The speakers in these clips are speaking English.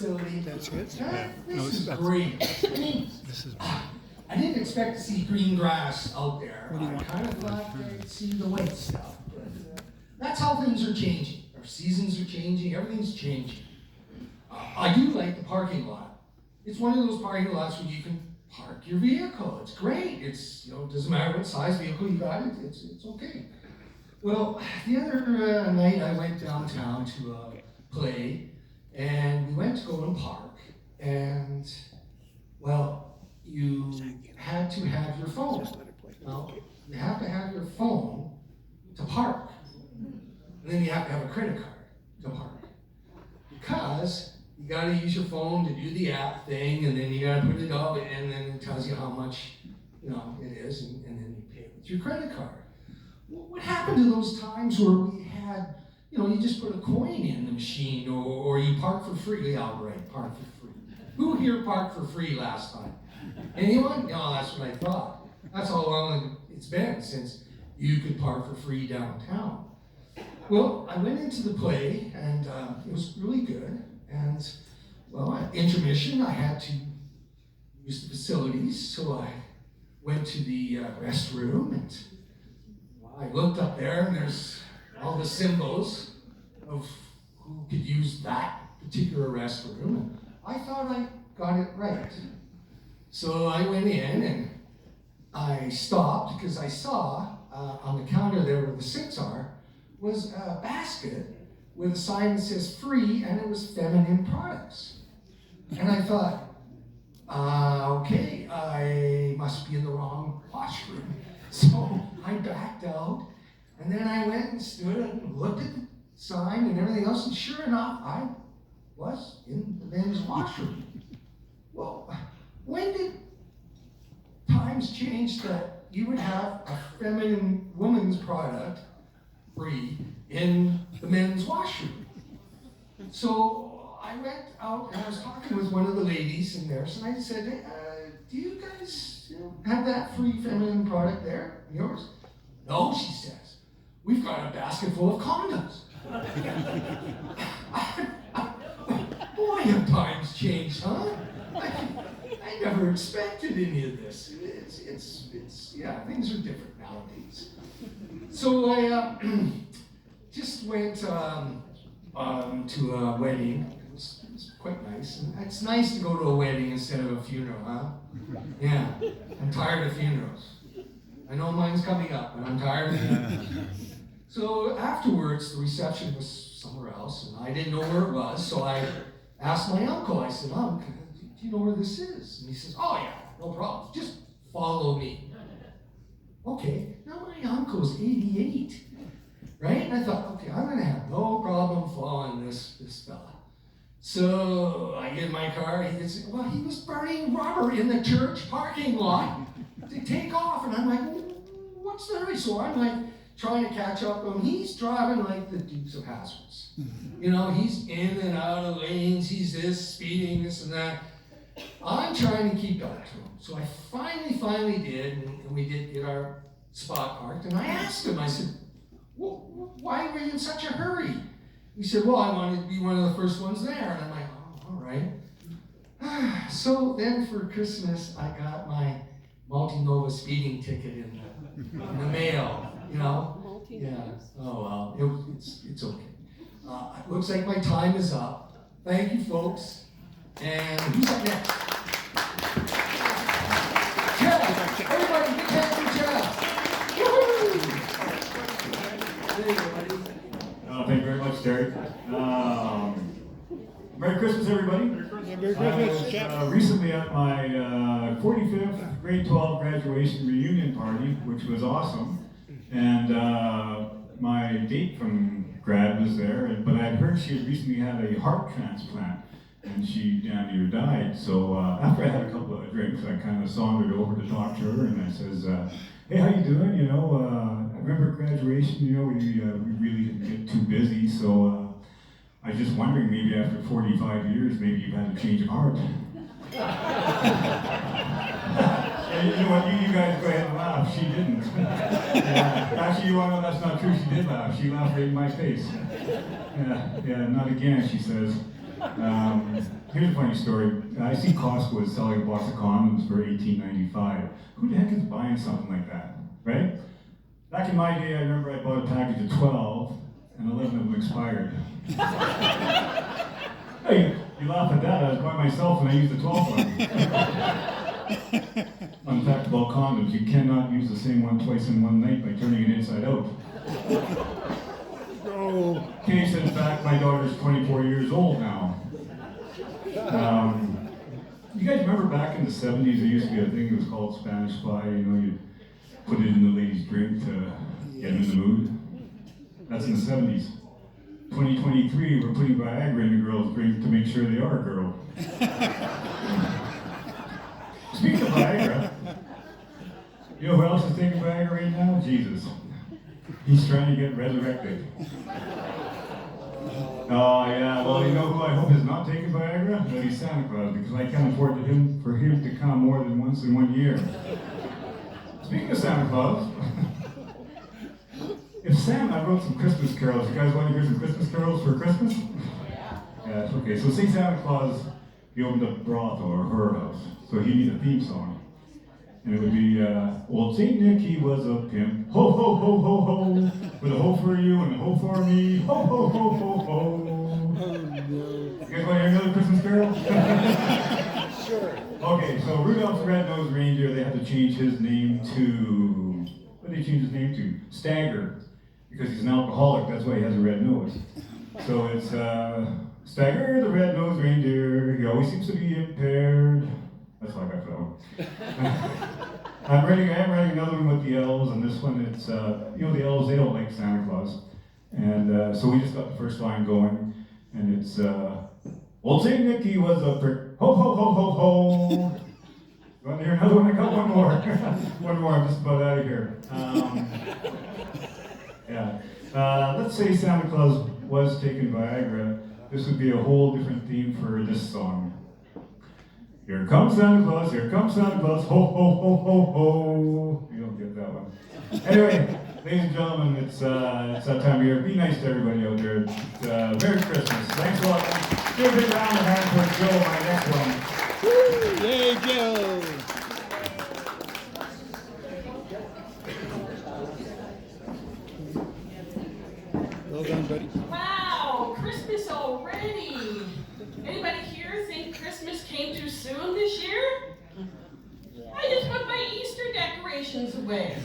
facility. That's good. This is great. I mean, I didn't expect to see green grass out there. I kind of thought I'd see the white stuff. But that's how things are changing. Our seasons are changing. Everything's changing. I do like the parking lot. It's one of those parking lots where you can park your vehicle. It's great. It's, it doesn't matter what size vehicle you got. It's okay. Well, the other night I went downtown to play, and we went to go and park, and, well, you had to have your phone. Now, you have to have your phone to park, and then you have to have a credit card to park, because you got to use your phone to do the app thing, and then you got to put it all in, and then it tells you how much, it is, and then you pay with your credit card. What happened to those times where we had, you just put a coin in the machine, or you park for free? Yeah, right, park for free. Who here parked for free last time? Anyone? No, that's what I thought. That's how long it's been since you could park for free downtown. Well, I went into the play, and it was really good. And, well, at intermission, I had to use the facilities, so I went to the restroom, and I looked up there, and there's all the symbols of who could use that particular restroom, and I thought I got it right. So I went in, and I stopped, because I saw on the counter there where the sinks are, was a basket with a sign that says free, and it was feminine products. And I thought, okay, I must be in the wrong washroom. So I backed out, and then I went and stood and looked at the sign and everything else, and sure enough, I was in the men's washroom. Well, when did times change that you would have a feminine woman's product free in the men's washroom? So I went out and I was talking with one of the ladies in there, and I said, hey, do you guys have that free feminine product there, yours? No, she says. We've got a basket full of condoms. Boy, have times changed, huh? I never expected any of this. Yeah, things are different nowadays. So I just went to a wedding. It was quite nice. And it's nice to go to a wedding instead of a funeral, huh? Yeah, I'm tired of funerals. I know mine's coming up, but I'm tired of funerals. So afterwards, the reception was somewhere else, and I didn't know where it was, so I asked my uncle. I said, Uncle, do you know where this is? And he says, oh yeah, no problem. Just follow me. Okay, now my uncle's 88, right? And I thought, okay, I'm gonna have no problem following this fella. So I get in my car, he was burning rubber in the church parking lot to take off, and I'm like, what's the hurry? So I'm like trying to catch up with him. He's driving like the Dukes of Hazzards. He's in and out of lanes, he's speeding, this and that. I'm trying to keep up to him. So I finally did, and we did get our spot parked, and I asked him, I said, well, why were you in such a hurry? He said, well, I wanted to be one of the first ones there. And I'm like, oh, all right. So then for Christmas, I got my multi-nova speeding ticket in the mail, Yeah. Oh, well, it's okay. It looks like my time is up. Thank you, folks. And who's up next? Jeff! Everybody, big hand for Jeff! Woo-hoo! There you go, buddy. Thank you very much, Derek. Merry Christmas, everybody. Merry Christmas, Jeff. Recently at my 45th grade 12 graduation reunion party, which was awesome, and my date from grad was there, but I'd heard she had recently had a heart transplant, and she damn near died. So after I had a couple of drinks, I kind of sauntered over to talk to her, and I says, hey, how you doing? I remember graduation, we really didn't get too busy, so I was just wondering, maybe after 45 years, maybe you've had a change of heart. And you know what, you guys go ahead and laugh, she didn't. Actually, you want to know that's not true, she did laugh. She laughed right in my face. Yeah, not again, she says. Here's a funny story. I see Costco is selling a box of condoms for $18.95. Who the heck is buying something like that, right? Back in my day, I remember I bought a package of 12, and 11 of them expired. Hey, you laugh at that. I was buying myself and I used the 12 one. Fun fact about condoms, you cannot use the same one twice in one night by turning it inside out. Case in fact, my daughter's 24 years old now. You guys remember back in the 70s, there used to be a thing that was called Spanish fly. You know, you'd put it in the lady's drink to get them in the mood. That's in the 70s. 2023, we're putting Viagra in the girl's drink to make sure they are a girl. Speaking of Viagra, you know who else is taking Viagra right now? Jesus. He's trying to get resurrected. Oh yeah, well you know who I hope is not taking Viagra? That'd be Santa Claus, because I can't afford for him to come more than once in 1 year. Speaking of Santa Claus, I wrote some Christmas carols. You guys want to hear some Christmas carols for Christmas? Yeah, okay. So say Santa Claus, he opened up a brothel or her house. So he needed a theme song. And it would be, old St. Nick, he was a pimp. Ho, ho, ho, ho, ho. With a ho for you and a ho for me. Ho, ho, ho, ho, ho. You guys want to hear another Christmas carol? Sure. Okay, so Rudolph's the Red-Nosed Reindeer, they had to change his name to, what did they change his name to? Stagger. Because he's an alcoholic, that's why he has a red nose. So it's, Stagger the Red-Nosed Reindeer, he always seems to be impaired. That's like I felt. I am writing another one with the elves, and this one it's, you know, the elves, they don't like Santa Claus. And so we just got the first line going, and it's, old St. Nicky was a prick, ho, ho, ho, ho, ho. You want to hear another one? I got one more. One more, I'm just about out of here. Yeah. Let's say Santa Claus was taking Viagra. This would be a whole different theme for this song. Here comes Santa Claus, ho, ho, ho, ho, ho. You don't get that one. Anyway, ladies and gentlemen, it's that time of year. Be nice to everybody out there. Merry Christmas. Thanks a lot. Give a big round of hand for Joe, my next one. Woo! Yay, Joe! Well done, buddy. Wow, Christmas already. Anybody here think Christmas came too soon this year? I just put my Easter decorations away.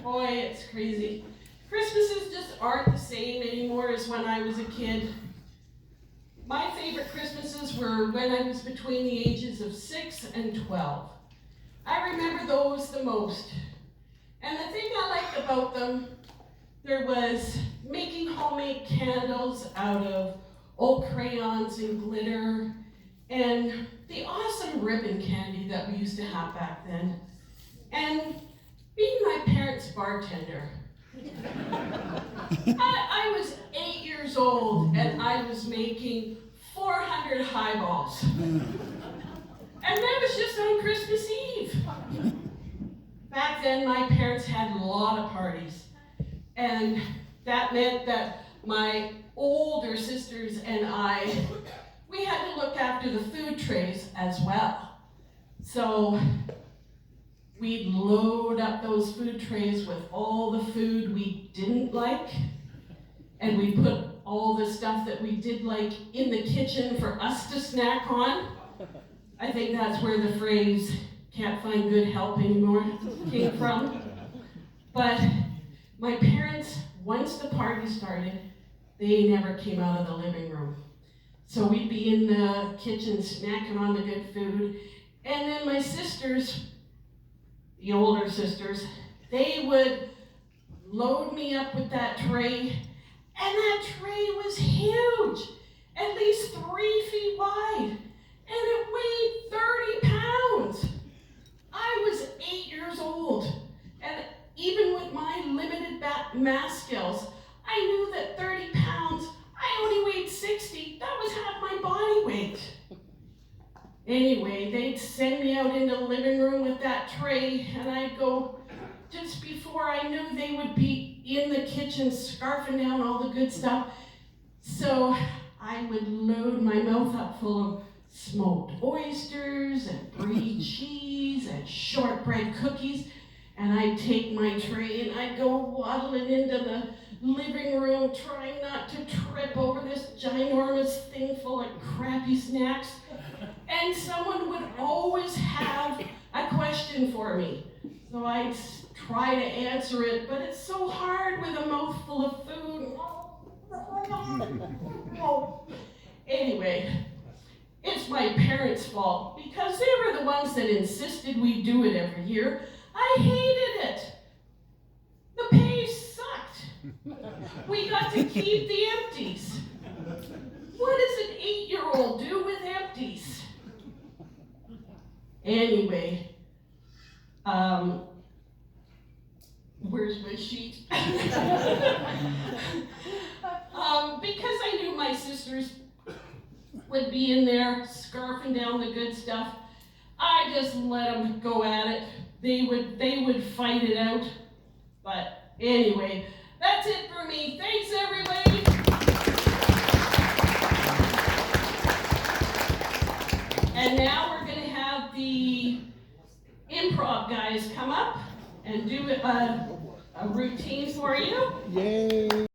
Boy, it's crazy. Christmases just aren't the same anymore as when I was a kid. My favorite Christmases were when I was between the ages of 6 and 12. I remember those the most. And the thing I liked about them, there was making homemade candles out of old crayons and glitter, and the awesome ribbon candy that we used to have back then, and being my parents' bartender. I was 8 years old, and I was making 400 highballs. And that was just on Christmas Eve. Back then, my parents had a lot of parties, and that meant that my older sisters and I, we had to look after the food trays as well. So we'd load up those food trays with all the food we didn't like, and we put all the stuff that we did like in the kitchen for us to snack on. I think that's where the phrase, can't find good help anymore, came from. But my parents, once the party started, they never came out of the living room. So we'd be in the kitchen snacking on the good food. And then my sisters, the older sisters, they would load me up with that tray. And that tray was huge, at least 3 feet wide. And it weighed 30 pounds. I was 8 years old. And even with my limited math skills, I knew that 30 pounds, I only weighed 60. That was half my body weight. Anyway, they'd send me out into the living room with that tray, and I'd go, just before I knew, they would be in the kitchen scarfing down all the good stuff. So I would load my mouth up full of smoked oysters and brie cheese and shortbread cookies, and I'd take my tray and I'd go waddling into the living room trying not to trip over this ginormous thing full of crappy snacks. And someone would always have a question for me. So I'd try to answer it, but it's so hard with a mouthful of food. Anyway, it's my parents' fault because they were the ones that insisted we do it every year. I hated it. The pay sucked. We got to keep the empties. What does an 8-year-old do with empties? Anyway, where's my sheet? Because I knew my sisters would be in there scarfing down the good stuff, I just let them go at it. They would fight it out. But anyway, that's it for me. Thanks, everybody. And now we're going to have the improv guys come up and do a routine for you. Yay!